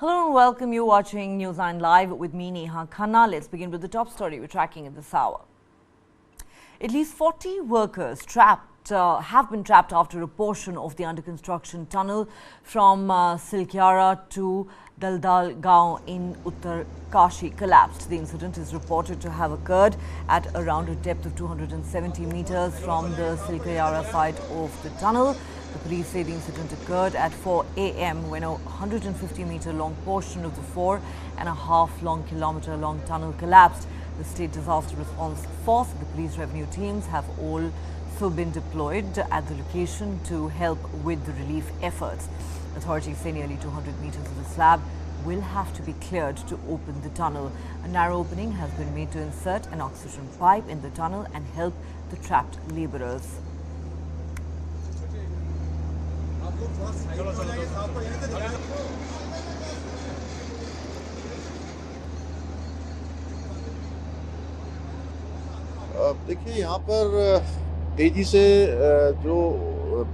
Hello and welcome. You're watching News9 Live with me, Neha Khanna. Let's begin with the top story we're tracking at this hour. At least 40 workers have been trapped after a portion of the under-construction tunnel from Silkyara to Daldal Gaon in Uttarakhand collapsed. The incident is reported to have occurred at around a depth of 270 meters from the Silkyara side of the tunnel. The police say the incident occurred at 4 a.m. when a 150-meter long portion of the 4.5 kilometer long tunnel collapsed. The State Disaster Response Force and the police revenue teams have also been deployed at the location to help with the relief efforts. Authorities say nearly 200 meters of the slab will have to be cleared to open the tunnel. A narrow opening has been made to insert an oxygen pipe in the tunnel and help the trapped labourers. देखिए, यहाँ पर तेजी से जो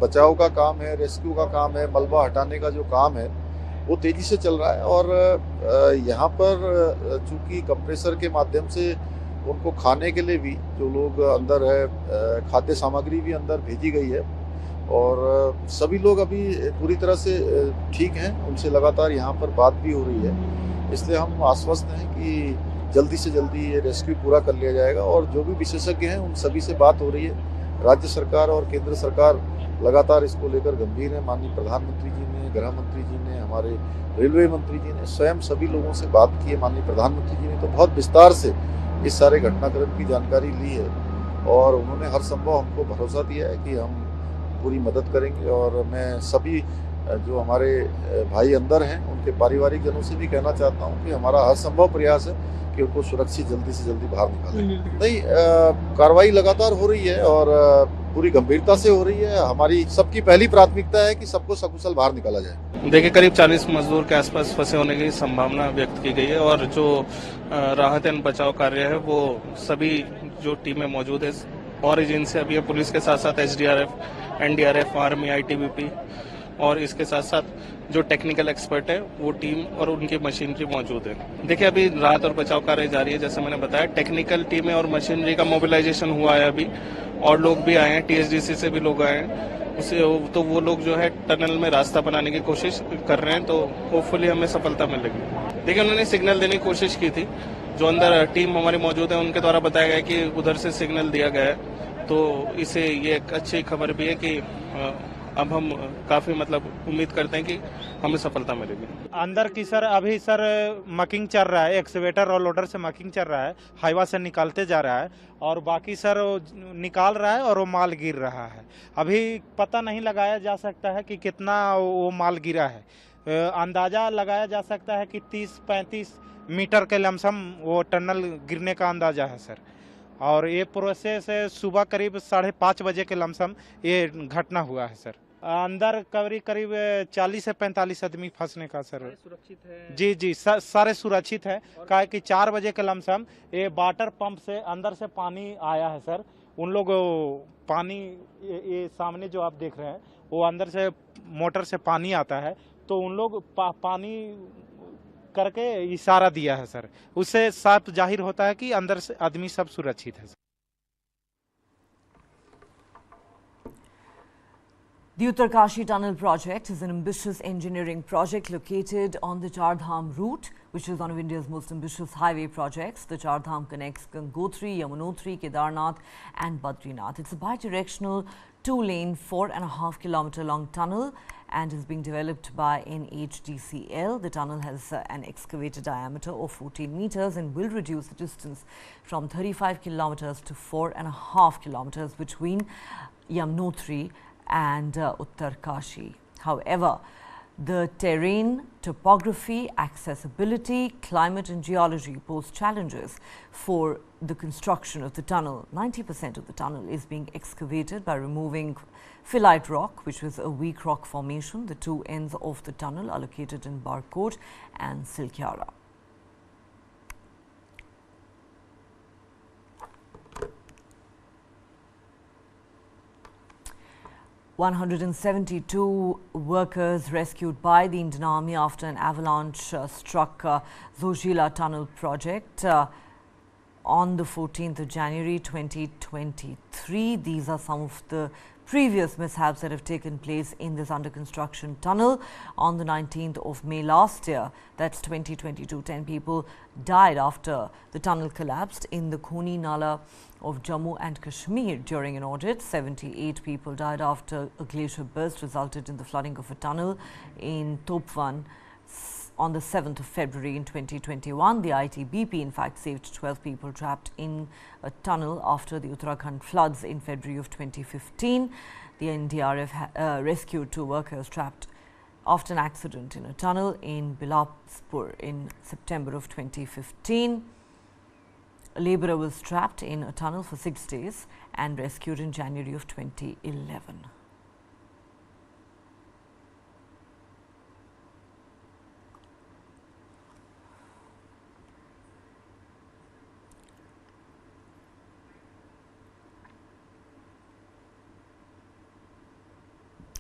बचाव का काम है, रेस्क्यू का काम है, मलबा हटाने का जो काम है वो तेजी से चल रहा है। और यहाँ पर चूंकि कंप्रेसर के माध्यम से उनको खाने के लिए भी जो लोग अंदर है, खाद्य सामग्री भी अंदर भेजी गई है और सभी लोग अभी पूरी तरह से ठीक हैं। उनसे लगातार यहाँ पर बात भी हो रही है, इसलिए हम आश्वस्त हैं कि जल्दी से जल्दी ये रेस्क्यू पूरा कर लिया जाएगा। और जो भी विशेषज्ञ हैं उन सभी से बात हो रही है। राज्य सरकार और केंद्र सरकार लगातार इसको लेकर गंभीर है। माननीय प्रधानमंत्री जी ने, गृह मंत्री जी ने, हमारे रेलवे मंत्री जी ने स्वयं सभी लोगों से बात की है। माननीय प्रधानमंत्री जी ने तो बहुत विस्तार से इस सारे घटनाक्रम की जानकारी ली है और उन्होंने हर संभव हमको भरोसा दिया है कि हम पूरी मदद करेंगे। और मैं सभी जो हमारे भाई अंदर हैं उनके पारिवारिक जनों से भी कहना चाहता हूं कि हमारा हर संभव प्रयास है कि उनको सुरक्षित जल्दी से जल्दी बाहर निकालें। नहीं, कार्रवाई लगातार हो रही है और पूरी गंभीरता से हो रही है। हमारी सबकी पहली प्राथमिकता है कि सबको सकुशल बाहर निकाला जाए। देखिए, करीब 40 मजदूर के आसपास फंसे होने की संभावना व्यक्त की गई है और जो राहत एवं बचाव कार्य है वो सभी जो टीमें मौजूद है और एजेंसी अभी पुलिस के साथ साथ SDRF, NDRF, आर्मी, ITBP और इसके साथ साथ जो टेक्निकल एक्सपर्ट है वो टीम और उनकी मशीनरी मौजूद है। देखिए, अभी राहत और बचाव कार्य जारी है। जैसे मैंने बताया, टेक्निकल टीमें और मशीनरी का मोबिलाइजेशन हुआ है अभी और लोग भी आए हैं, TSDC से भी लोग आए हैं। उसे तो वो लोग जो है टनल में रास्ता बनाने की कोशिश कर रहे हैं, तो होपफुली हमें सफलता मिलेगी। देखिए, उन्होंने सिग्नल देने की कोशिश की थी। जो अंदर टीम हमारी मौजूद है उनके द्वारा बताया गया कि उधर से सिग्नल दिया गया है, तो इसे ये एक अच्छी खबर भी है कि अब हम काफी उम्मीद करते हैं कि हमें सफलता मिलेगी। अंदर की अभी मकिंग चल रहा है, एक्सवेटर और लोडर से मकिंग चल रहा है, हाईवा से निकालते जा रहा है और बाकी निकाल रहा है और वो माल गिर रहा है। अभी पता नहीं लगाया जा सकता है कि कितना वो माल गिरा है। अंदाजा लगाया जा सकता है कि 30-35 मीटर के लमसम वो टनल गिरने का अंदाजा है सर। और ये प्रोसेस सुबह करीब 5:30 बजे के लमसम ये घटना हुआ है सर। अंदर करीब 40 से 45 आदमी फंसने का सर। सुरक्षित है? जी, सारे सुरक्षित है। कहा कि 4 बजे के लमसम ये वाटर पंप से अंदर से पानी आया है सर। उन लोग पानी ये सामने जो आप देख रहे हैं वो अंदर से मोटर से पानी आता है, तो उन लोग पानी करके इशारा दिया है सर। उससे साफ जाहिर होता है कि अंदर से आदमी सब सुरक्षित है। The Uttarakhand Tunnel project is an ambitious engineering project located on the Char Dham route, which is one of India's most ambitious highway projects. The Char Dham connects Gangotri, Yamunotri, Kedarnath and Badrinath. It's a bi-directional 2-lane 4.5 kilometer long tunnel and is being developed by NHDCL. The tunnel has an excavated diameter of 14 meters and will reduce the distance from 35 kilometers to 4.5 kilometers between Yamunotri and Uttarakhand. However, the terrain, topography, accessibility, climate and geology pose challenges for the construction of the tunnel. 90% of the tunnel is being excavated by removing phyllite rock, which was a weak rock formation. The two ends of the tunnel are located in Barkot and Silkyara. 172 workers rescued by the Indian Army after an avalanche struck Zojila Tunnel project on the 14th of January 2023. These are some of the previous mishaps that have taken place in this under construction tunnel. On the 19th of May last year, that's 2022, 10 people died after the tunnel collapsed in the Khoni Nala of Jammu and Kashmir during an audit. 78 people died after a glacier burst resulted in the flooding of a tunnel in Topwan on the 7th of February in 2021. The ITBP in fact saved 12 people trapped in a tunnel after the Uttarakhand floods in February of 2015. The NDRF rescued 2 workers trapped after an accident in a tunnel in Bilaspur in September of 2015. A labourer was trapped in a tunnel for 6 days and rescued in January of 2011.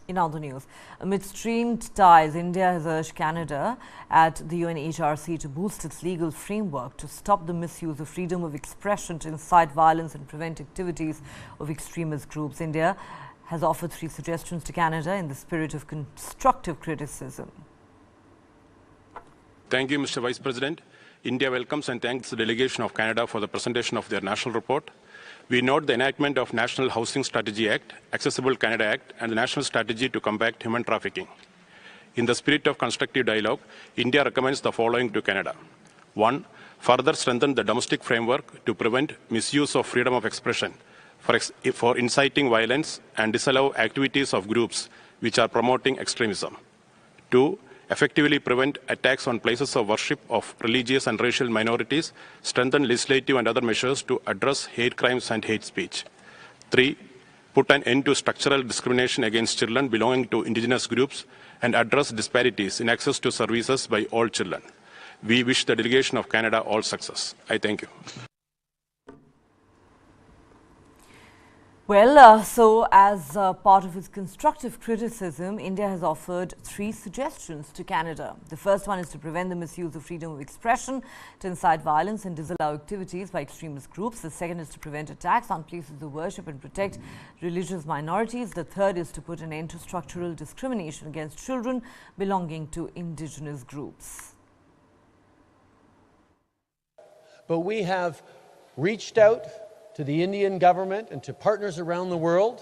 In other news, amid strained ties, India has urged Canada at the UNHRC to boost its legal framework to stop the misuse of freedom of expression to incite violence and prevent activities of extremist groups. India has offered 3 suggestions to Canada in the spirit of constructive criticism. Thank you, Mr. Vice President. India welcomes and thanks the delegation of Canada for the presentation of their national report. We note the enactment of National Housing Strategy Act, Accessible Canada Act, and the National Strategy to Combat Human Trafficking. In the spirit of constructive dialogue, India recommends the following to Canada. 1. Further strengthen the domestic framework to prevent misuse of freedom of expression for inciting violence and disallow activities of groups which are promoting extremism. 2. Effectively prevent attacks on places of worship of religious and racial minorities, strengthen legislative and other measures to address hate crimes and hate speech. 3. Put an end to structural discrimination against children belonging to indigenous groups and address disparities in access to services by all children. We wish the delegation of Canada all success. I thank you. Well, so as part of its constructive criticism, India has offered 3 suggestions to Canada. The first one is to prevent the misuse of freedom of expression to incite violence and disallow activities by extremist groups. The second is to prevent attacks on places of worship and protect religious minorities. The third is to put an end to structural discrimination against children belonging to indigenous groups. But we have reached out to the Indian government and to partners around the world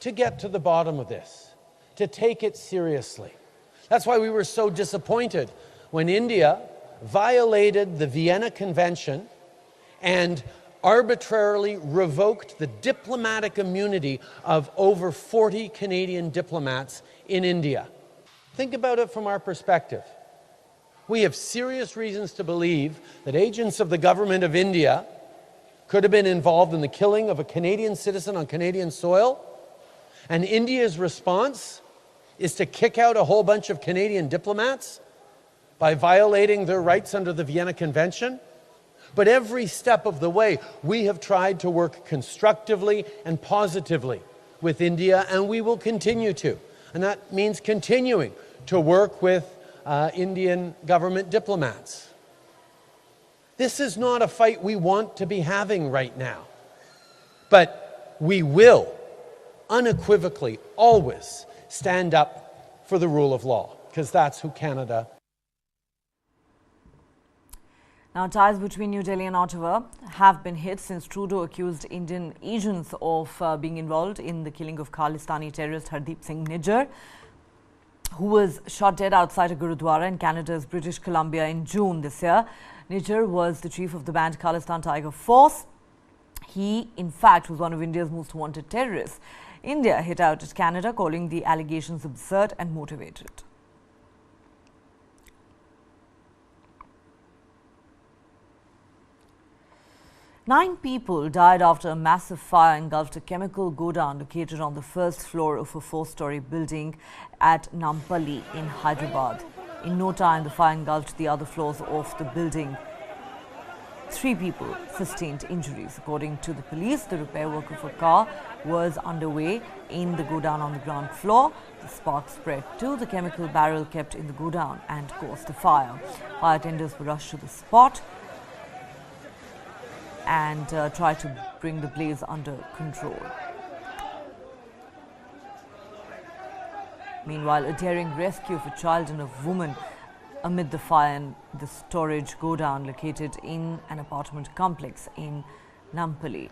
to get to the bottom of this, to take it seriously. That's why we were so disappointed when India violated the Vienna Convention and arbitrarily revoked the diplomatic immunity of over 40 Canadian diplomats in India. Think about it from our perspective. We have serious reasons to believe that agents of the government of India could have been involved in the killing of a Canadian citizen on Canadian soil, and India's response is to kick out a whole bunch of Canadian diplomats by violating their rights under the Vienna Convention. But every step of the way, we have tried to work constructively and positively with India, and we will continue to. And that means continuing to work with Indian government diplomats. This is not a fight we want to be having right now. But we will unequivocally always stand up for the rule of law, because that's who Canada. Now, ties between New Delhi and Ottawa have been hit since Trudeau accused Indian agents of being involved in the killing of Khalistani terrorist Hardeep Singh Nijjar, who was shot dead outside a Gurudwara in Canada's British Columbia in June this year. Nijjar was the chief of the banned Khalistan Tiger Force. He, in fact, was one of India's most wanted terrorists. India hit out at Canada, calling the allegations absurd and motivated. Nine people died after a massive fire engulfed a chemical godown located on the first floor of a 4-story building at Nampally in Hyderabad. In no time, the fire engulfed the other floors of the building. 3 people sustained injuries. According to the police, the repair work of a car was underway in the godown on the ground floor. The spark spread to the chemical barrel kept in the godown and caused the fire. Fire tenders were rushed to the spot and tried to bring the blaze under control. Meanwhile, a daring rescue of a child and a woman amid the fire in the storage godown located in an apartment complex in Nampally.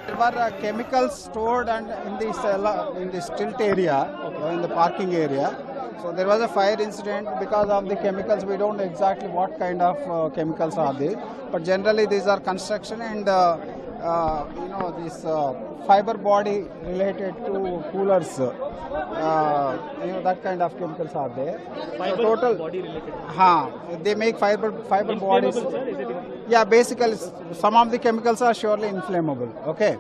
There were chemicals stored and in this tilt area, in the parking area. So there was a fire incident because of the chemicals. We don't know exactly what kind of chemicals are there, but generally these are construction and this fiber body related to coolers. That kind of chemicals are there. Fiber so total body related. They make fiber bodies. Sir, is it Yeah, basically some of the chemicals are surely inflammable. Okay,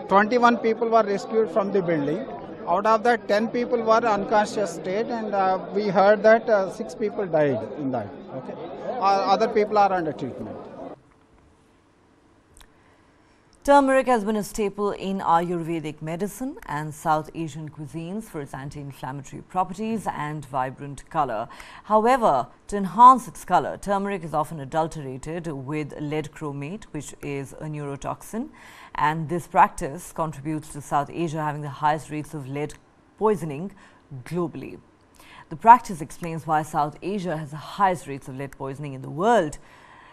21 people were rescued from the building. Out of that, 10 people were unconscious state, and we heard that 6 people died in that. Okay, other people are under treatment. Turmeric has been a staple in Ayurvedic medicine and South Asian cuisines for its anti-inflammatory properties and vibrant color. However, to enhance its color, turmeric is often adulterated with lead chromate, which is a neurotoxin, and this practice contributes to South Asia having the highest rates of lead poisoning globally. The practice explains why South Asia has the highest rates of lead poisoning in the world.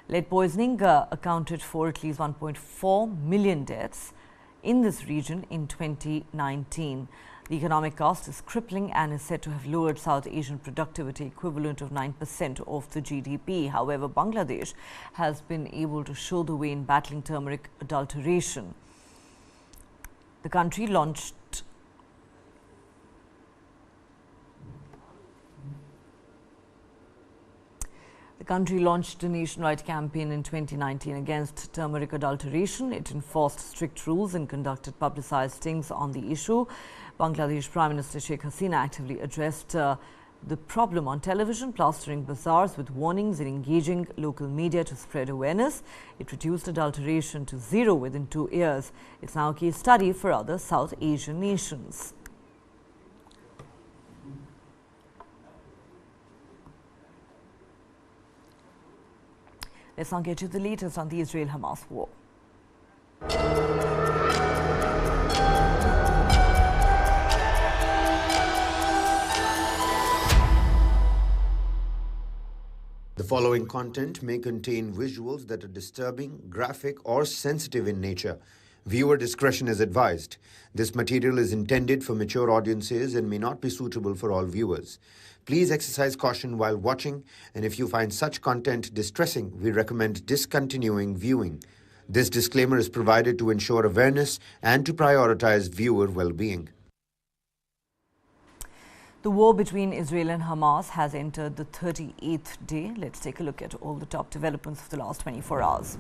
Lead poisoning accounted for at least 1.4 million deaths in this region in 2019. The economic cost is crippling and is said to have lowered South Asian productivity equivalent of 9% of the GDP. However, Bangladesh has been able to show the way in battling turmeric adulteration. The country launched a nationwide campaign in 2019 against turmeric adulteration. It enforced strict rules and conducted publicized stings on the issue. Bangladesh Prime Minister Sheikh Hasina actively addressed the problem on television, plastering bazaars with warnings and engaging local media to spread awareness. It reduced adulteration to zero within 2 years. It's now a case study for other South Asian nations. Let's now get to the latest on the Israel-Hamas war. The following content may contain visuals that are disturbing, graphic, or sensitive in nature. Viewer discretion is advised. This material is intended for mature audiences and may not be suitable for all viewers. Please exercise caution while watching, and if you find such content distressing, we recommend discontinuing viewing. This disclaimer is provided to ensure awareness and to prioritize viewer well-being. The war between Israel and Hamas has entered the 38th day. Let's take a look at all the top developments of the last 24 hours.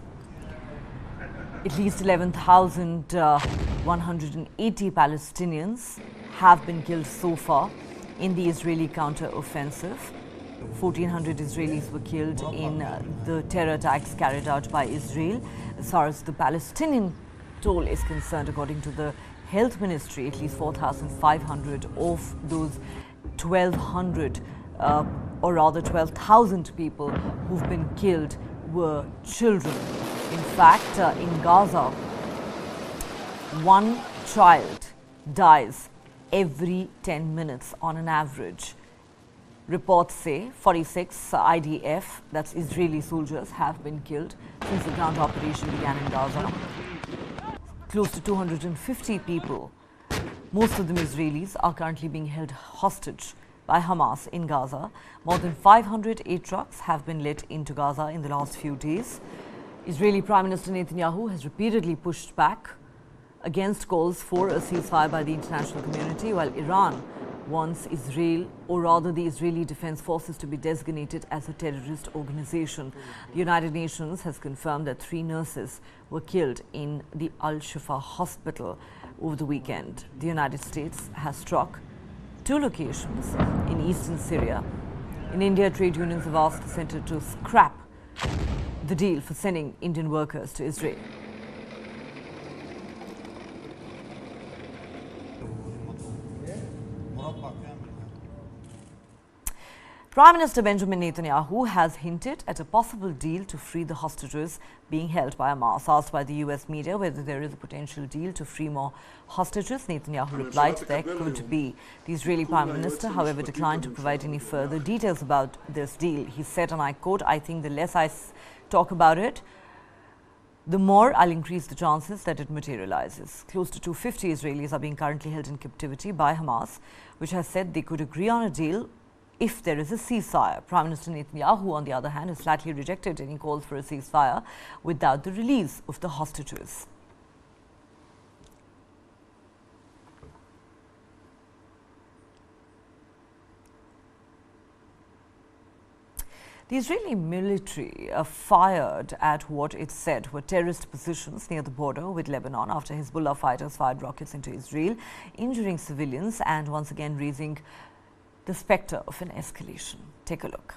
At least 11,180 Palestinians have been killed so far in the Israeli counter-offensive. 1,400 Israelis were killed in the terror attacks carried out by Israel. As far as the Palestinian toll is concerned, according to the Health Ministry, at least 4,500 of those 1,200 or rather 12,000 people who've been killed were children. In fact, in Gaza, one child dies every 10 minutes on an average. Reports say 46 IDF, that's Israeli soldiers, have been killed since the ground operation began in Gaza. Close to 250 people, most of them Israelis, are currently being held hostage by Hamas in Gaza. More than 500 aid trucks have been let into Gaza in the last few days. Israeli Prime Minister Netanyahu has repeatedly pushed back against calls for a ceasefire by the international community, while Iran wants Israel, or rather the Israeli Defense Forces, to be designated as a terrorist organization. The United Nations has confirmed that 3 nurses were killed in the Al-Shifa hospital over the weekend. The United States has struck 2 locations in eastern Syria. In India, trade unions have asked the centre to scrap the deal for sending Indian workers to Israel. Prime Minister Benjamin Netanyahu has hinted at a possible deal to free the hostages being held by Hamas. Asked by the US media whether there is a potential deal to free more hostages, Netanyahu replied there could be. The Israeli Prime Minister, however, declined to provide any further details about this deal. He said, and I quote, "I think the less I talk about it, the more I'll increase the chances that it materializes." Close to 250 Israelis are being currently held in captivity by Hamas, which has said they could agree on a deal if there is a ceasefire. Prime Minister Netanyahu, on the other hand, has flatly rejected any calls for a ceasefire without the release of the hostages. The Israeli military fired at what it said were terrorist positions near the border with Lebanon after Hezbollah fighters fired rockets into Israel, injuring civilians and once again raising the spectre of an escalation. Take a look.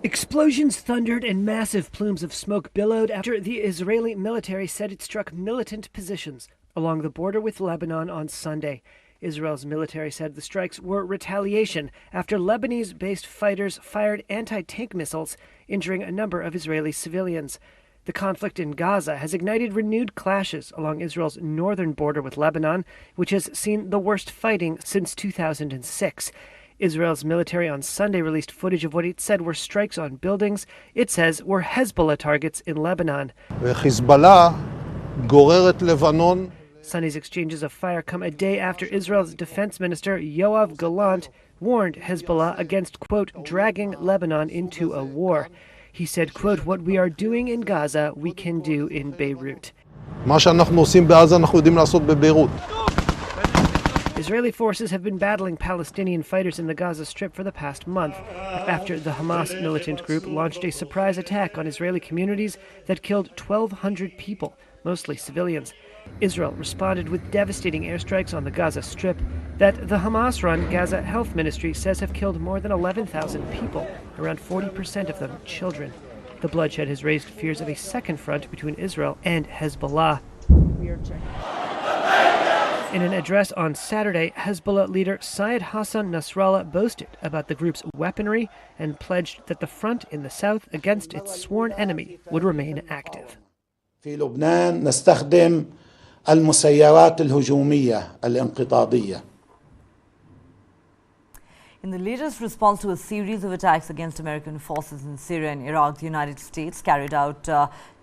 Explosions thundered and massive plumes of smoke billowed after the Israeli military said it struck militant positions along the border with Lebanon on Sunday. Israel's military said the strikes were retaliation after Lebanese-based fighters fired anti-tank missiles, injuring a number of Israeli civilians. The conflict in Gaza has ignited renewed clashes along Israel's northern border with Lebanon, which has seen the worst fighting since 2006. Israel's military on Sunday released footage of what it said were strikes on buildings it says were Hezbollah targets in Lebanon. Sunday's exchanges of fire come a day after Israel's defense minister Yoav Gallant warned Hezbollah against, quote, dragging Lebanon into a war. He said, quote, "What we are doing in Gaza, we can do in Beirut." Israeli forces have been battling Palestinian fighters in the Gaza Strip for the past month after the Hamas militant group launched a surprise attack on Israeli communities that killed 1,200 people, mostly civilians. Israel responded with devastating airstrikes on the Gaza Strip that the Hamas-run Gaza Health Ministry says have killed more than 11,000 people, around 40% of them children. The bloodshed has raised fears of a second front between Israel and Hezbollah. In an address on Saturday, Hezbollah leader Syed Hassan Nasrallah boasted about the group's weaponry and pledged that the front in the south against its sworn enemy would remain active. في لبنان نستخدم المسيرات الهجومية الانقضاضية. In the latest response to a series of attacks against American forces in Syria and Iraq, the United States carried out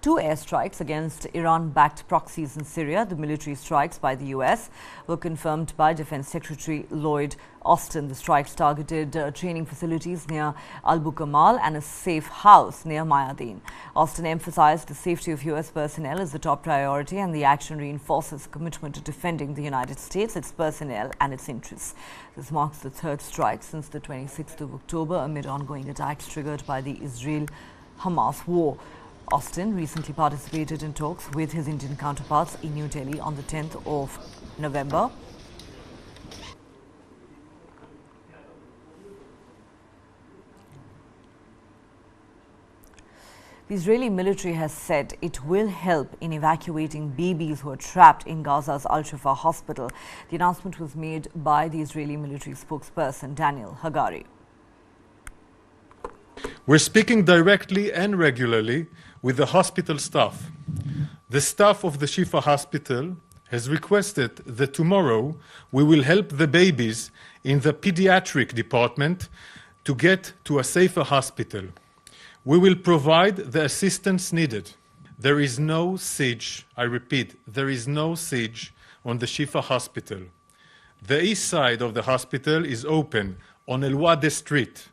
2 airstrikes against Iran-backed proxies in Syria. The military strikes by the U.S. were confirmed by Defense Secretary Lloyd Austin. The strikes targeted training facilities near Al-Bukamal and a safe house near Mayadeen. Austin emphasized the safety of U.S. personnel as the top priority, and the action reinforces commitment to defending the United States, its personnel and its interests. This marks the 3rd strike since the 26th of October amid ongoing attacks triggered by the Israel-Hamas war. Austin recently participated in talks with his Indian counterparts in New Delhi on the 10th of November. The Israeli military has said it will help in evacuating babies who are trapped in Gaza's Al-Shifa hospital. The announcement was made by the Israeli military spokesperson Daniel Hagari. We're speaking directly and regularly with the hospital staff. The staff of the Shifa hospital has requested that tomorrow we will help the babies in the pediatric department to get to a safer hospital. We will provide the assistance needed. There is no siege, I repeat, there is no siege on the Shifa hospital. The east side of the hospital is open on El Wade Street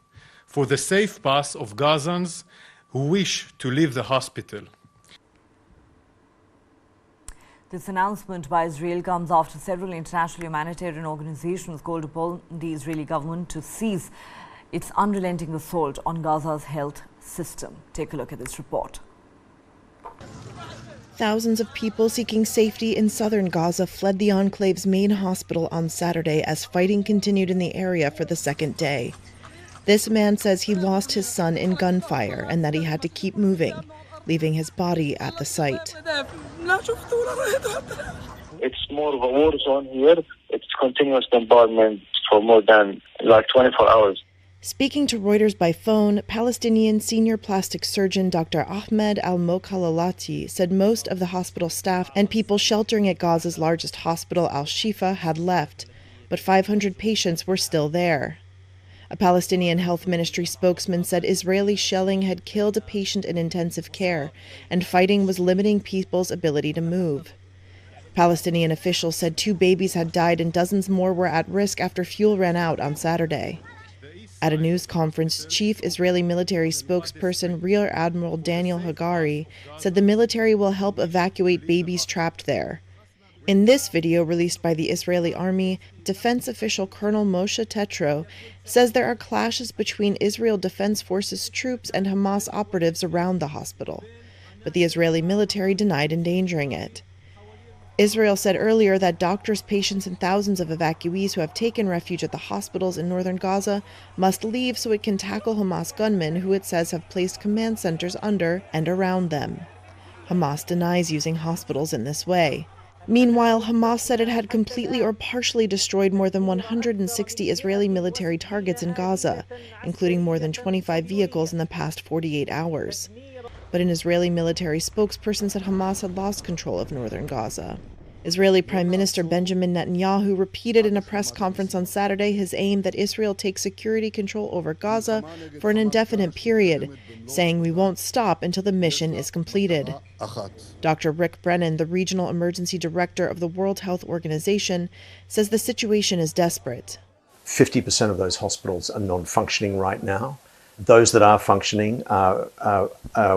for the safe pass of Gazans who wish to leave the hospital. This announcement by Israel comes after several international humanitarian organizations called upon the Israeli government to cease its unrelenting assault on Gaza's health system. Take a look at this report. Thousands of people seeking safety in southern Gaza fled the enclave's main hospital on Saturday as fighting continued in the area for the second day. This man says he lost his son in gunfire and that he had to keep moving, leaving his body at the site. It's more of a war zone here. It's continuous bombardment for more than 24 hours. Speaking to Reuters by phone, Palestinian senior plastic surgeon Dr. Ahmed al-Mokhalalati said most of the hospital staff and people sheltering at Gaza's largest hospital, Al-Shifa, had left, but 500 patients were still there. A Palestinian health ministry spokesman said Israeli shelling had killed a patient in intensive care and fighting was limiting people's ability to move. Palestinian officials said 2 babies had died and dozens more were at risk after fuel ran out on Saturday. At a news conference, Chief Israeli military spokesperson Rear Admiral Daniel Hagari said the military will help evacuate babies trapped there. In this video released by the Israeli army, defense official Colonel Moshe Tetro says there are clashes between Israel Defense Forces troops and Hamas operatives around the hospital, but the Israeli military denied endangering it. Israel said earlier that doctors, patients, and thousands of evacuees who have taken refuge at the hospitals in northern Gaza must leave so it can tackle Hamas gunmen who it says have placed command centers under and around them. Hamas denies using hospitals in this way. Meanwhile, Hamas said it had completely or partially destroyed more than 160 Israeli military targets in Gaza, including more than 25 vehicles in the past 48 hours. But an Israeli military spokesperson said Hamas had lost control of northern Gaza. Israeli Prime Minister Benjamin Netanyahu repeated in a press conference on Saturday his aim that Israel take security control over Gaza for an indefinite period, saying we won't stop until the mission is completed. Dr. Rick Brennan, the regional emergency director of the World Health Organization, says the situation is desperate. 50% of those hospitals are non-functioning right now. Those that are functioning are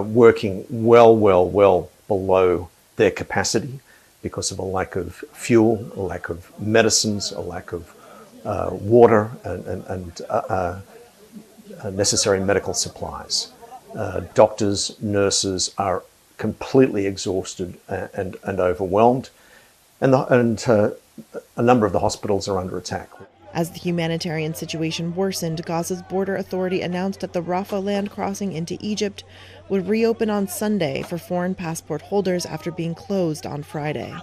working well below their capacity because of a lack of fuel, a lack of medicines, a lack of water and necessary medical supplies. Doctors, nurses are completely exhausted and overwhelmed, and a number of the hospitals are under attack. As the humanitarian situation worsened, Gaza's border authority announced that the Rafah land crossing into Egypt would reopen on Sunday for foreign passport holders after being closed on Friday.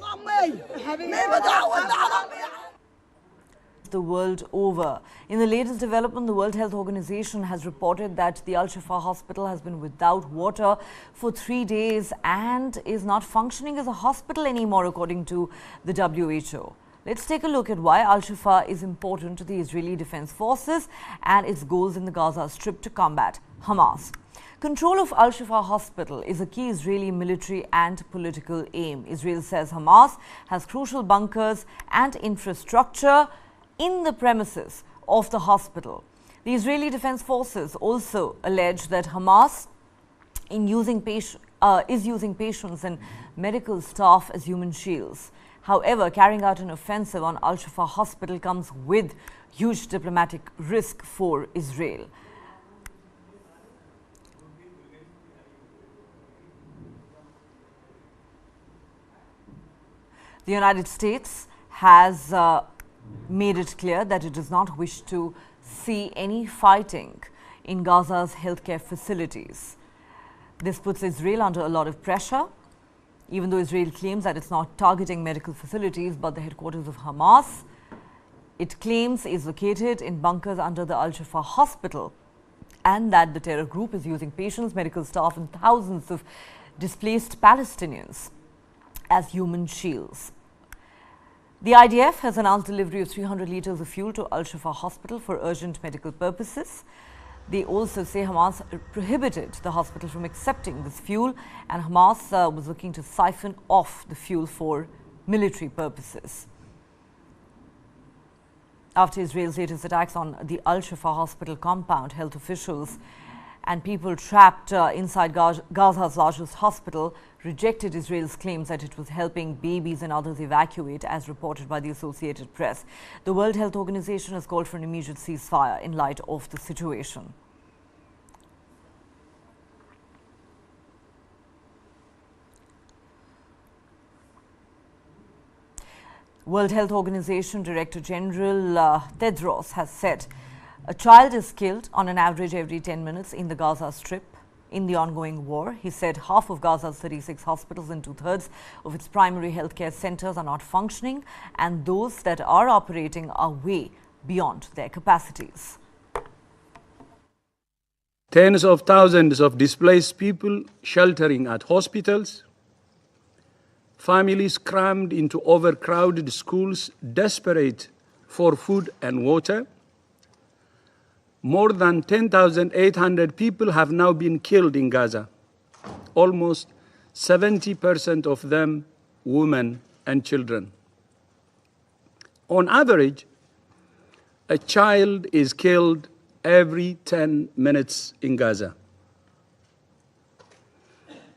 The world over. In the latest development, the World Health Organization has reported that the Al-Shifa hospital has been without water for 3 days and is not functioning as a hospital anymore, according to the WHO. Let's take a look at why Al-Shifa is important to the Israeli Defense Forces and its goals in the Gaza Strip to combat Hamas. Control of Al-Shifa hospital is a key Israeli military and political aim. Israel says Hamas has crucial bunkers and infrastructure in the premises of the hospital. The Israeli Defense Forces also allege that Hamas is using patients and medical staff as human shields. However, carrying out an offensive on Al-Shifa hospital comes with huge diplomatic risk for Israel. The United States has made it clear that it does not wish to see any fighting in Gaza's healthcare facilities. This puts Israel under a lot of pressure, even though Israel claims that it's not targeting medical facilities, but the headquarters of Hamas, it claims, is located in bunkers under the Al-Shifa hospital, and that the terror group is using patients, medical staff, and thousands of displaced Palestinians as human shields. The IDF has announced delivery of 300 liters of fuel to Al-Shifa hospital for urgent medical purposes. They also say Hamas prohibited the hospital from accepting this fuel, and Hamas was looking to siphon off the fuel for military purposes. After Israel's latest attacks on the Al-Shifa hospital compound, health officials and people trapped inside Gaza's largest hospital rejected Israel's claims that it was helping babies and others evacuate, as reported by the Associated Press. The World Health Organization has called for an immediate ceasefire in light of the situation. World Health Organization Director General Tedros has said a child is killed on an average every 10 minutes in the Gaza Strip in the ongoing war. He said half of Gaza's 36 hospitals and 2/3 of its primary healthcare centers are not functioning, and those that are operating are way beyond their capacities. Tens of thousands of displaced people sheltering at hospitals, families crammed into overcrowded schools, desperate for food and water. More than 10,800 people have now been killed in Gaza, almost 70% of them women and children. On average, a child is killed every 10 minutes in Gaza.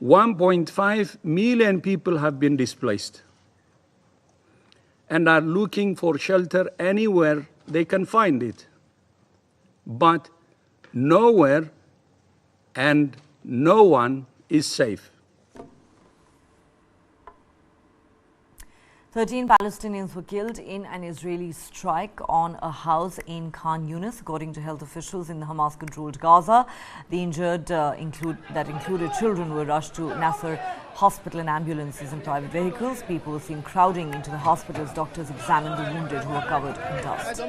1.5 million people have been displaced and are looking for shelter anywhere they can find it, but nowhere and no one is safe. 13 Palestinians were killed in an Israeli strike on a house in Khan Yunis, according to health officials in the Hamas-controlled Gaza. The injured included children were rushed to Nasser Hospital in ambulances and private vehicles. People were seen crowding into the hospital as doctors examined the wounded who were covered in dust.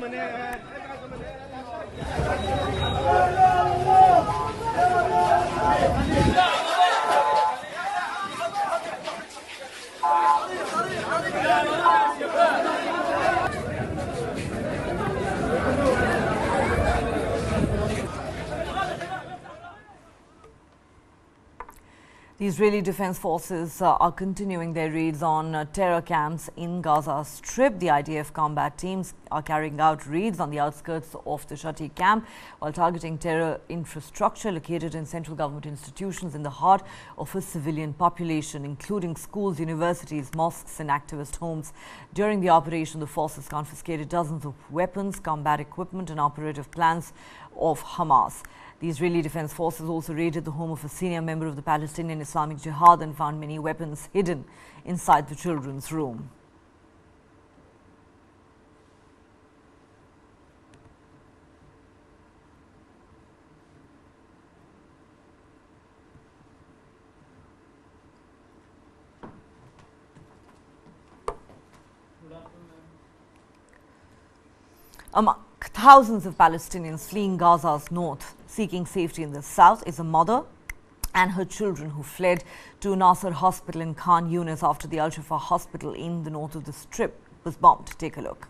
The Israeli Defense Forces are continuing their raids on terror camps in Gaza Strip. The IDF combat teams are carrying out raids on the outskirts of the Shati camp while targeting terror infrastructure located in central government institutions in the heart of a civilian population, including schools, universities, mosques and activist homes. During the operation, the forces confiscated dozens of weapons, combat equipment and operative plans of Hamas. The Israeli Defense Forces also raided the home of a senior member of the Palestinian Islamic Jihad and found many weapons hidden inside the children's room. Among thousands of Palestinians fleeing Gaza's north, seeking safety in the south, is a mother and her children who fled to Nasser Hospital in Khan Yunis after the Al-Shifa Hospital in the north of the Strip was bombed. Take a look.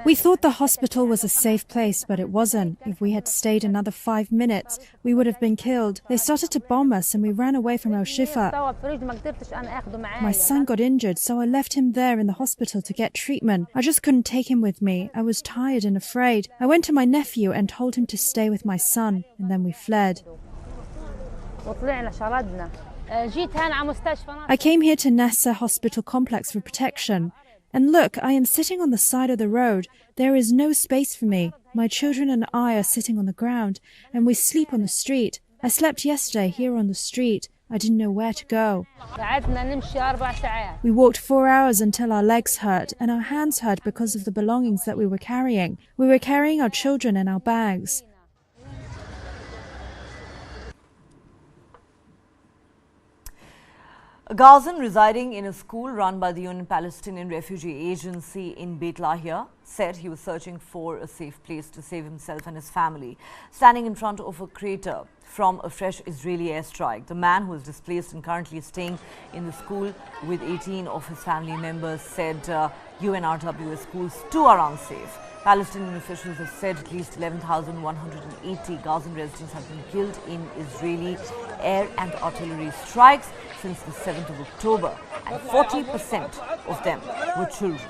We thought the hospital was a safe place, but it wasn't. If we had stayed another 5 minutes, we would have been killed. They started to bomb us and we ran away from Al-Shifa. My son got injured, so I left him there in the hospital to get treatment. I just couldn't take him with me. I was tired and afraid. I went to my nephew and told him to stay with my son, and then we fled. I came here to Nasser Hospital Complex for protection. And look, I am sitting on the side of the road. There is no space for me. My children and I are sitting on the ground, and we sleep on the street. I slept yesterday here on the street. I didn't know where to go. We walked 4 hours until our legs hurt, and our hands hurt because of the belongings that we were carrying. We were carrying our children and our bags. A Gazan residing in a school run by the UN Palestinian Refugee Agency in Beit Lahia said he was searching for a safe place to save himself and his family, standing in front of a crater from a fresh Israeli airstrike. The man, who is displaced and currently staying in the school with 18 of his family members, said UNRWA schools too are unsafe. Palestinian officials have said at least 11,180 Gazan residents have been killed in Israeli air and artillery strikes since the 7th of October, and 40% of them were children.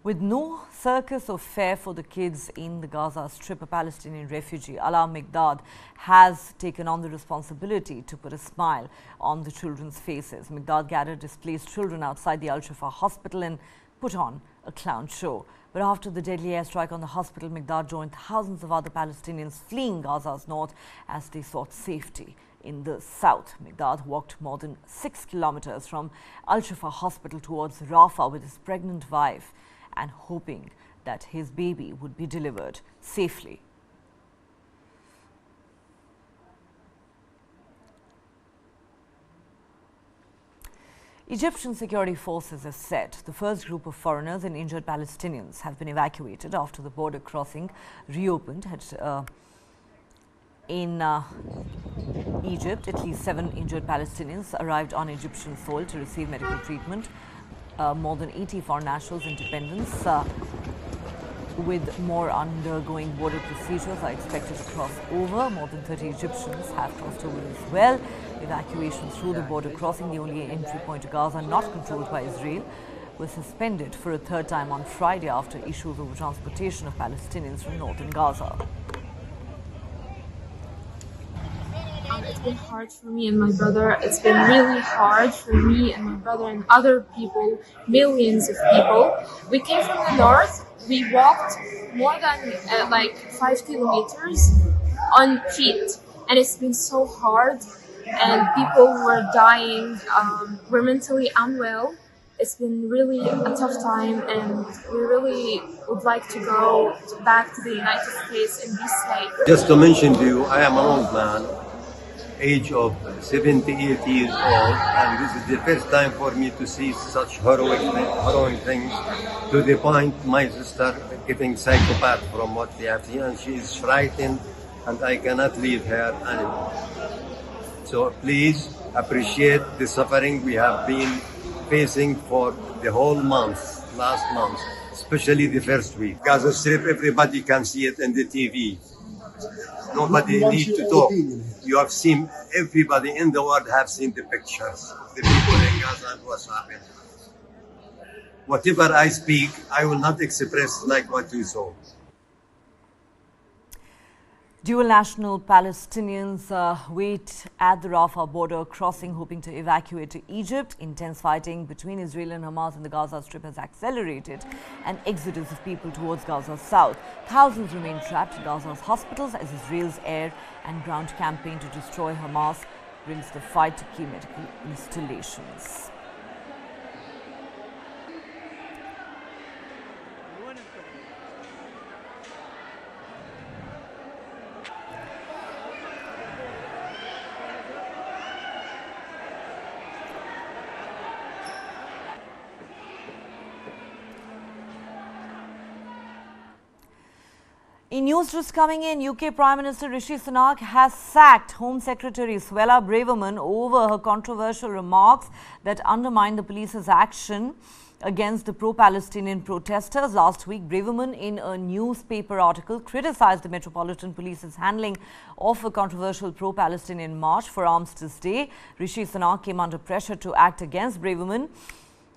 With no circus or fair for the kids in the Gaza Strip, a Palestinian refugee, Ala Migdad, has taken on the responsibility to put a smile on the children's faces. Migdad gathered displaced children outside the Al-Shifa hospital and put on a clown show. But after the deadly airstrike on the hospital, Migdad joined thousands of other Palestinians fleeing Gaza's north as they sought safety in the south. Migdad walked more than 6 kilometers from Al-Shifa hospital towards Rafah with his pregnant wife, and hoping that his baby would be delivered safely. Egyptian security forces have said the first group of foreigners and injured Palestinians have been evacuated after the border crossing reopened in Egypt. At least 7 injured Palestinians arrived on Egyptian soil to receive medical treatment. More than 80 foreign nationals and dependents with more undergoing border procedures are expected to cross over. More than 30 Egyptians have crossed over as well. Evacuations through the border crossing, the only entry point to Gaza not controlled by Israel, was suspended for a third time on Friday after issues over transportation of Palestinians from northern Gaza. It's been hard for me and my brother. It's been really hard for me and my brother and other people, millions of people. We came from the north. We walked more than 5 kilometers on feet, and it's been so hard. And people were dying. We're mentally unwell. It's been really a tough time, and we really would like to go back to the United States and be safe. Just to mention to you, I am an old man, age of 78 years old, and this is the first time for me to see such harrowing things, to the point my sister getting psychopath from what we have seen, and she is frightened, and I cannot leave her anymore. So please appreciate the suffering we have been facing for the whole last month, especially the first week. Gaza Strip, everybody can see it in the TV. Nobody needs to talk. You have seen, everybody in the world have seen the pictures of the people in Gaza and what's happening. Whatever I speak, I will not express like what you saw. Dual national Palestinians wait at the Rafah border crossing, hoping to evacuate to Egypt. Intense fighting between Israel and Hamas in the Gaza Strip has accelerated an exodus of people towards Gaza's south. Thousands remain trapped in Gaza's hospitals as Israel's air and ground campaign to destroy Hamas brings the fight to key medical installations. In news just coming in, UK Prime Minister Rishi Sunak has sacked Home Secretary Suella Braverman over her controversial remarks that undermine the police's action against the pro-Palestinian protesters. Last week, Braverman, in a newspaper article, criticized the Metropolitan Police's handling of a controversial pro-Palestinian march for Armistice Day. Rishi Sunak came under pressure to act against Braverman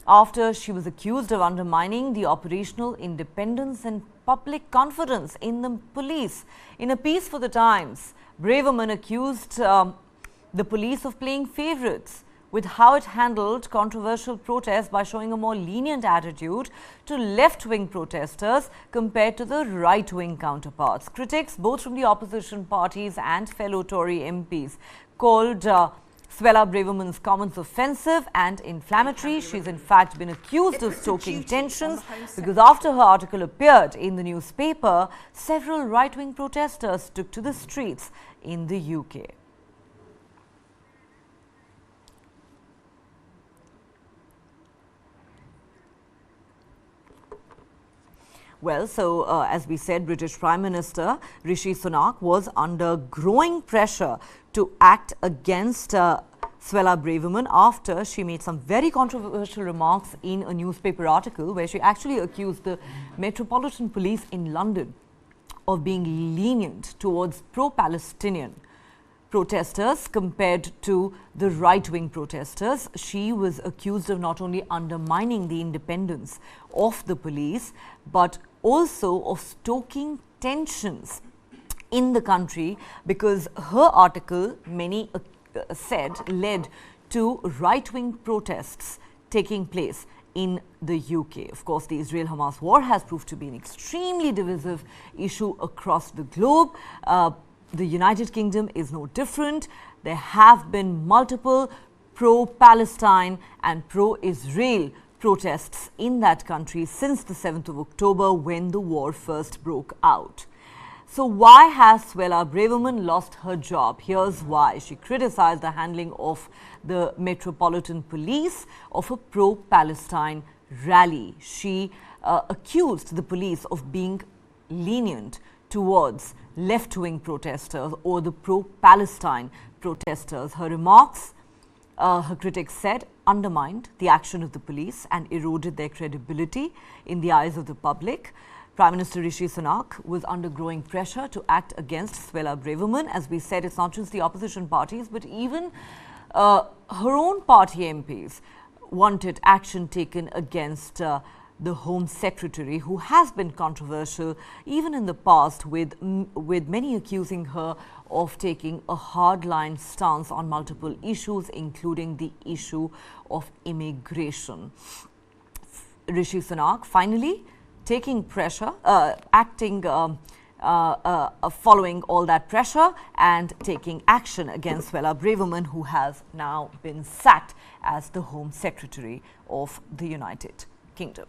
after she was accused of undermining the operational independence and public confidence in the police. In a piece for The Times, Braverman accused the police of playing favourites with how it handled controversial protests by showing a more lenient attitude to left-wing protesters compared to the right-wing counterparts. Critics, both from the opposition parties and fellow Tory MPs, called Suella Braverman's comments offensive and inflammatory. She's in fact been accused of stoking tensions because after her article appeared in the newspaper, several right-wing protesters took to the streets in the UK. Well, so as we said, British Prime Minister Rishi Sunak was under growing pressure to act against Suella Braverman after she made some very controversial remarks in a newspaper article where she actually accused the Metropolitan Police in London of being lenient towards pro-Palestinian protesters compared to the right-wing protesters. She was accused of not only undermining the independence of the police, but also of stoking tensions in the country, because her article, many said, led to right-wing protests taking place in the UK. Of course, the Israel-Hamas war has proved to be an extremely divisive issue across the globe. The United Kingdom is no different. There have been multiple pro-Palestine and pro-Israel protests in that country since the 7th of October when the war first broke out. So why has Suella Braverman lost her job? Here's why. She criticized the handling of the Metropolitan Police of a pro-Palestine rally. She accused the police of being lenient towards left-wing protesters or the pro-Palestine protesters. Her remarks, her critics said, undermined the action of the police and eroded their credibility in the eyes of the public. Prime Minister Rishi Sunak was under growing pressure to act against Suella Braverman. As we said, it's not just the opposition parties, but even her own party MPs wanted action taken against the Home Secretary, who has been controversial even in the past, with many accusing her of taking a hardline stance on multiple issues, including the issue of immigration. Rishi Sunak finally taking pressure, following all that pressure and taking action against Suella Braverman, who has now been sacked as the Home Secretary of the United Kingdom.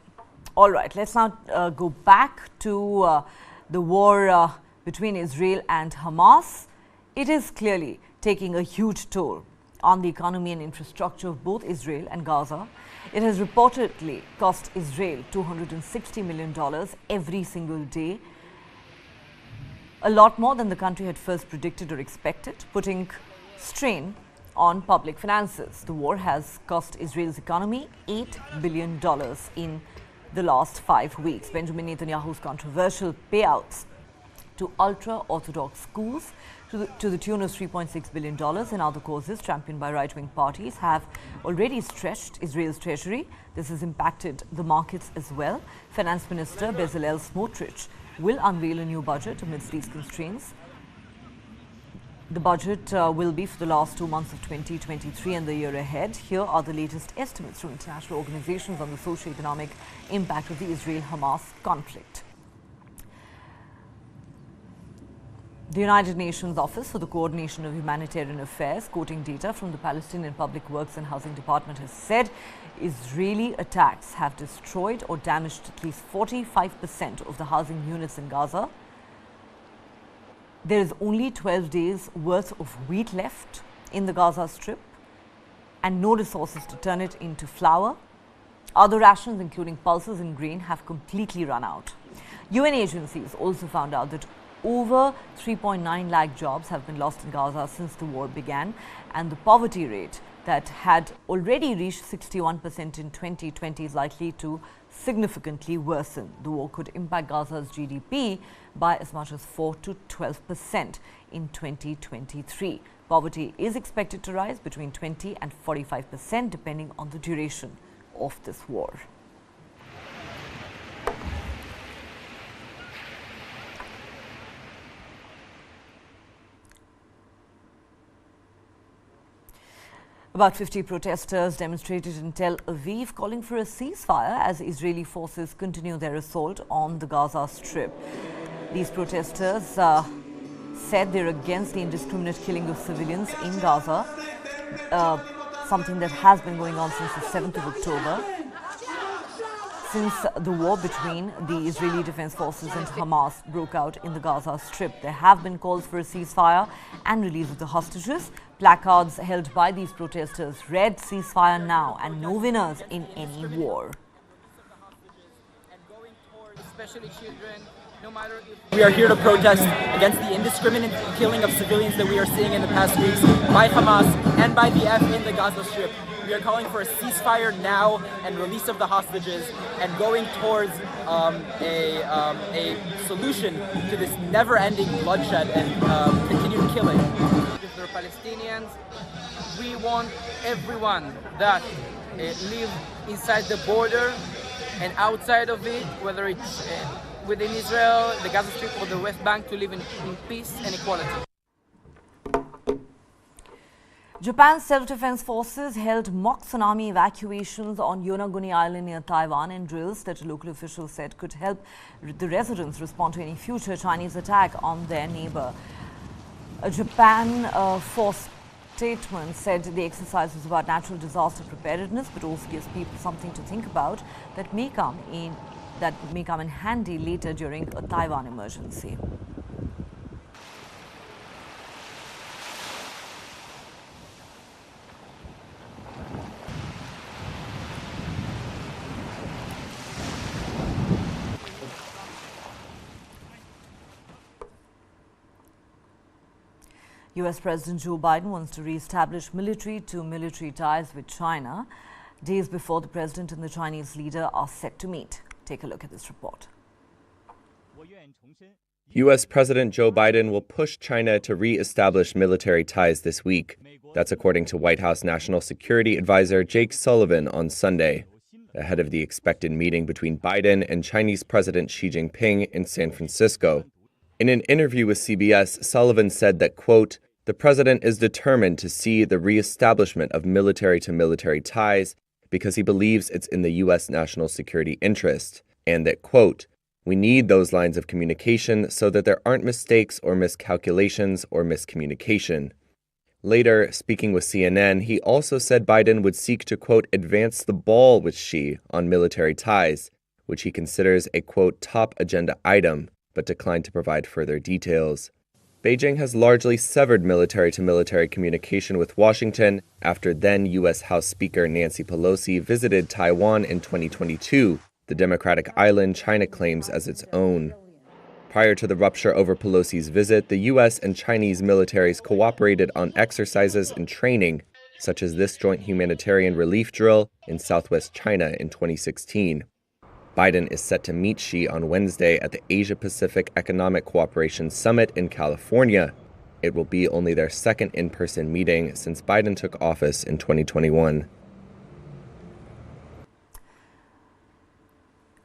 All right, let's now go back to the war between Israel and Hamas. It is clearly taking a huge toll on the economy and infrastructure of both Israel and Gaza. It has reportedly cost Israel $260 million every single day, a lot more than the country had first predicted or expected, putting strain on public finances. The war has cost Israel's economy $8 billion in the last 5 weeks. Benjamin Netanyahu's controversial payouts to ultra-Orthodox schools to the tune of $3.6 billion and other causes championed by right-wing parties have already stretched Israel's treasury. This has impacted the markets as well. Finance Minister Bezalel Smotrich will unveil a new budget amidst these constraints. The budget will be for the last 2 months of 2023 and the year ahead. Here are the latest estimates from international organizations on the socio-economic impact of the Israel-Hamas conflict. The United Nations Office for the Coordination of Humanitarian Affairs, quoting data from the Palestinian Public Works and Housing Department, has said Israeli attacks have destroyed or damaged at least 45% of the housing units in Gaza. There is only 12 days worth of wheat left in the Gaza Strip and no resources to turn it into flour. Other rations, including pulses and grain, have completely run out. UN agencies also found out that over 3.9 lakh jobs have been lost in Gaza since the war began, and the poverty rate that had already reached 61% in 2020 is likely to significantly worsen. The war could impact Gaza's GDP by as much as 4 to 12% in 2023. Poverty is expected to rise between 20 and 45% depending on the duration of this war. About 50 protesters demonstrated in Tel Aviv calling for a ceasefire as Israeli forces continue their assault on the Gaza Strip. These protesters said they're against the indiscriminate killing of civilians in Gaza, something that has been going on since the 7th of October. Since the war between the Israeli Defense Forces and Hamas broke out in the Gaza Strip, there have been calls for a ceasefire and release of the hostages. Placards held by these protesters read "Ceasefire now" and "No winners in any war." especially children, no matter if... We are here to protest against the indiscriminate killing of civilians that we are seeing in the past weeks by Hamas and by the F in the Gaza Strip. We are calling for a ceasefire now and release of the hostages and going towards a solution to this never-ending bloodshed and continued killing. If they're Palestinians, we want everyone that live inside the border and outside of it, whether it's within Israel, the Gaza Strip or the West Bank, to live in peace and equality. Japan's self-defense forces held mock tsunami evacuations on Yonaguni Island near Taiwan in drills that local officials said could help the residents respond to any future Chinese attack on their neighbor. A Japan force statement said the exercise was about natural disaster preparedness, but also gives people something to think about that may come in handy later during a Taiwan emergency. US President Joe Biden wants to re-establish military-to-military ties with China, days before the president and the Chinese leader are set to meet. Take a look at this report. US President Joe Biden will push China to re-establish military ties this week. That's according to White House National Security Advisor Jake Sullivan on Sunday, ahead of the expected meeting between Biden and Chinese President Xi Jinping in San Francisco. In an interview with CBS, Sullivan said that, quote, "The president is determined to see the reestablishment of military-to-military ties because he believes it's in the U.S. national security interest," and that, quote, "We need those lines of communication so that there aren't mistakes or miscalculations or miscommunication." Later, speaking with CNN, he also said Biden would seek to, quote, "advance the ball with Xi on military ties," which he considers a, quote, "top agenda item," but declined to provide further details. Beijing has largely severed military-to-military communication with Washington after then U.S. House Speaker Nancy Pelosi visited Taiwan in 2022, the democratic island China claims as its own. Prior to the rupture over Pelosi's visit, the U.S. and Chinese militaries cooperated on exercises and training, such as this joint humanitarian relief drill in southwest China in 2016. Biden is set to meet Xi on Wednesday at the Asia-Pacific Economic Cooperation Summit in California. It will be only their second in-person meeting since Biden took office in 2021.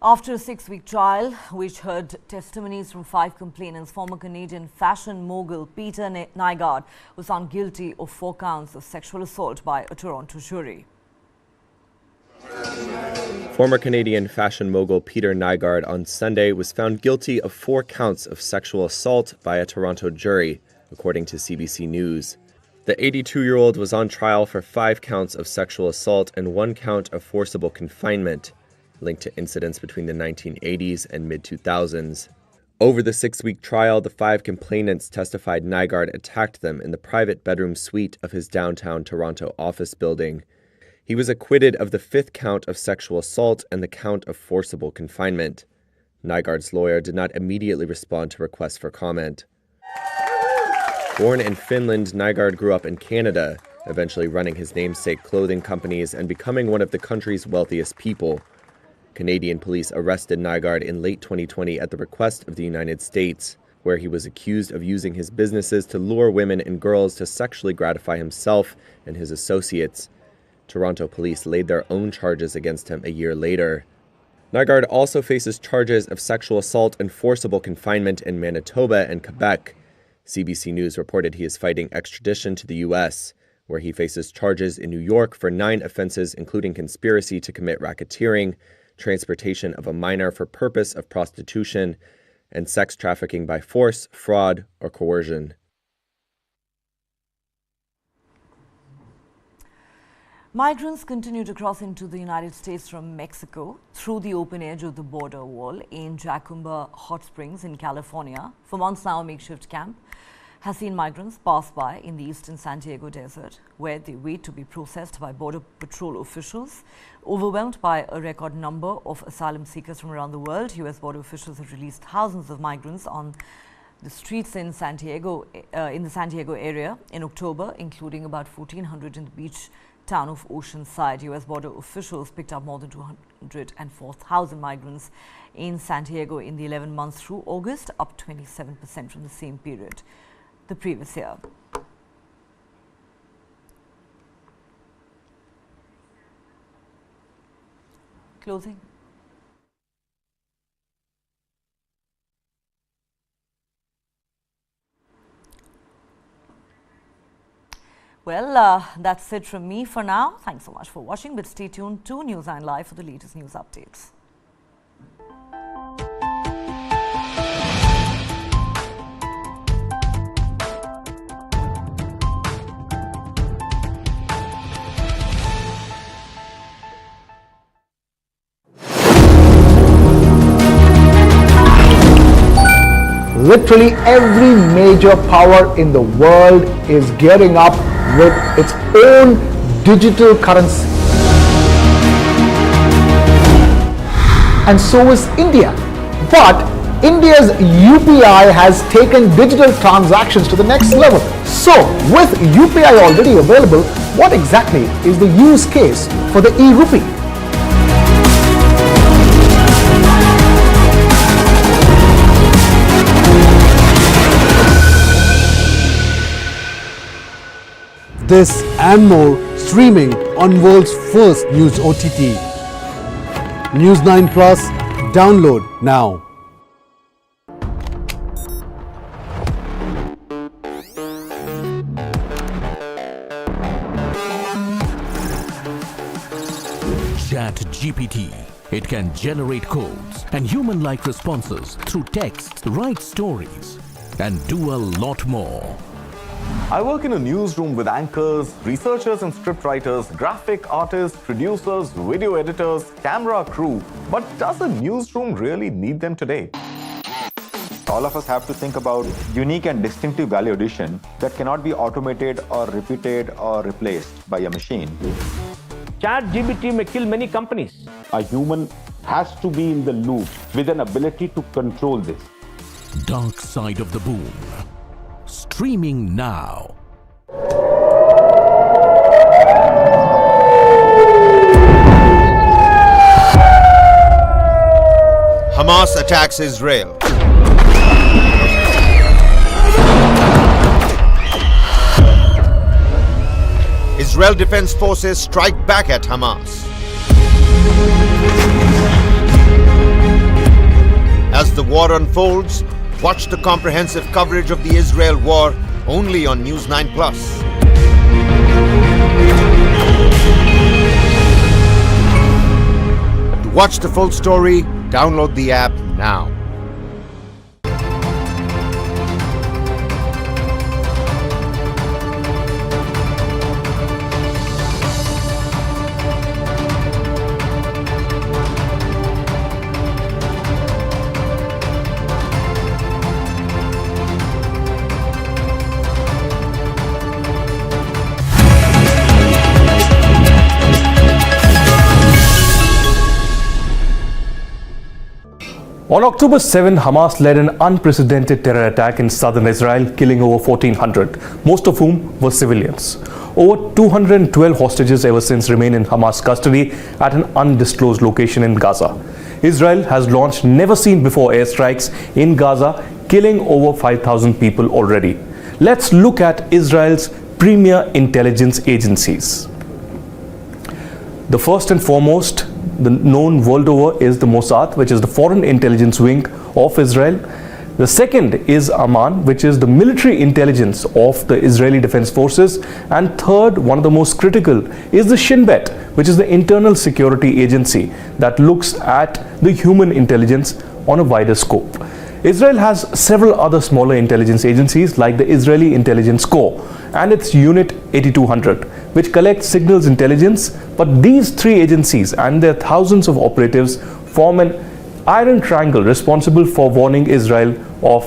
After a 6-week trial, which heard testimonies from 5 complainants, former Canadian fashion mogul Peter Nygaard was found guilty of 4 counts of sexual assault by a Toronto jury. Former Canadian fashion mogul Peter Nygaard on Sunday was found guilty of 4 counts of sexual assault by a Toronto jury, according to CBC News. The 82-year-old was on trial for 5 counts of sexual assault and 1 count of forcible confinement, linked to incidents between the 1980s and mid-2000s. Over the 6-week trial, the 5 complainants testified Nygaard attacked them in the private bedroom suite of his downtown Toronto office building. He was acquitted of the 5th count of sexual assault and the count of forcible confinement. Nygaard's lawyer did not immediately respond to requests for comment. Born in Finland, Nygaard grew up in Canada, eventually running his namesake clothing companies and becoming one of the country's wealthiest people. Canadian police arrested Nygaard in late 2020 at the request of the United States, where he was accused of using his businesses to lure women and girls to sexually gratify himself and his associates. Toronto police laid their own charges against him a year later. Nygaard also faces charges of sexual assault and forcible confinement in Manitoba and Quebec. CBC News reported he is fighting extradition to the U.S., where he faces charges in New York for 9 offenses, including conspiracy to commit racketeering, transportation of a minor for purpose of prostitution, and sex trafficking by force, fraud, or coercion. Migrants continue to cross into the United States from Mexico through the open edge of the border wall in Jacumba Hot Springs in California. For months now, a makeshift camp has seen migrants pass by in the eastern San Diego desert, where they wait to be processed by Border Patrol officials. Overwhelmed by a record number of asylum seekers from around the world, U.S. border officials have released thousands of migrants on the streets in San Diego, in the San Diego area in October, including about 1,400 in the beach town of Oceanside. U.S. border officials picked up more than 204,000 migrants in San Diego in the 11 months through August, up 27% from the same period the previous year. Closing. Well, that's it from me for now. Thanks so much for watching, but stay tuned to News9 Live for the latest news updates. Literally every major power in the world is gearing up with its own digital currency. And so is India. But India's UPI has taken digital transactions to the next level. So, with UPI already available, what exactly is the use case for the e-rupee? This and more streaming on world's first news OTT. News9 Plus, download now. ChatGPT. It can generate codes and human-like responses through text, write stories, and do a lot more. I work in a newsroom with anchors, researchers and scriptwriters, graphic artists, producers, video editors, camera crew. But does a newsroom really need them today? All of us have to think about unique and distinctive value addition that cannot be automated or repeated or replaced by a machine. ChatGPT may kill many companies. A human has to be in the loop with an ability to control this. Dark Side of the Boom. Streaming now. Hamas attacks Israel. Israel Defense Forces strike back at Hamas. As the war unfolds, watch the comprehensive coverage of the Israel war only on News9 Plus. To watch the full story, download the app now. On October 7, Hamas led an unprecedented terror attack in southern Israel, killing over 1,400, most of whom were civilians. Over 212 hostages ever since remain in Hamas custody at an undisclosed location in Gaza. Israel has launched never-seen-before airstrikes in Gaza, killing over 5,000 people already. Let's look at Israel's premier intelligence agencies. The first and foremost, the known world over, is the Mossad, which is the foreign intelligence wing of Israel. The second is Amman, which is the military intelligence of the Israeli Defense Forces. And third, one of the most critical, is the Shin Bet, which is the internal security agency that looks at the human intelligence on a wider scope. Israel has several other smaller intelligence agencies like the Israeli Intelligence Corps and its Unit 8200, which collects signals intelligence, but these three agencies and their thousands of operatives form an iron triangle responsible for warning Israel of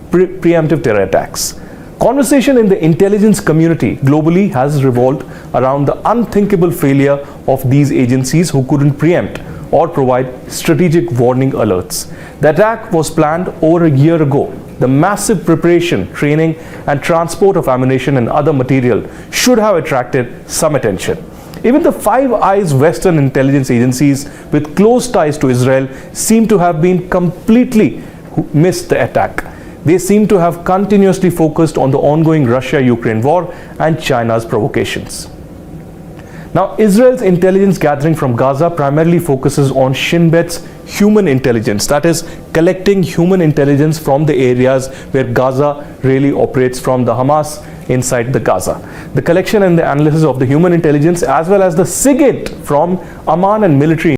preemptive terror attacks. Conversation in the intelligence community globally has revolved around the unthinkable failure of these agencies who couldn't preempt or provide strategic warning alerts. The attack was planned over a year ago. The massive preparation, training, and transport of ammunition and other material should have attracted some attention. Even the Five Eyes Western intelligence agencies with close ties to Israel seem to have been completely missed the attack. They seem to have continuously focused on the ongoing Russia-Ukraine war and China's provocations. Now, Israel's intelligence gathering from Gaza primarily focuses on Shin Bet's human intelligence, that is, collecting human intelligence from the areas where Gaza really operates from the Hamas inside the Gaza. The collection and the analysis of the human intelligence as well as the SIGINT from Amman and military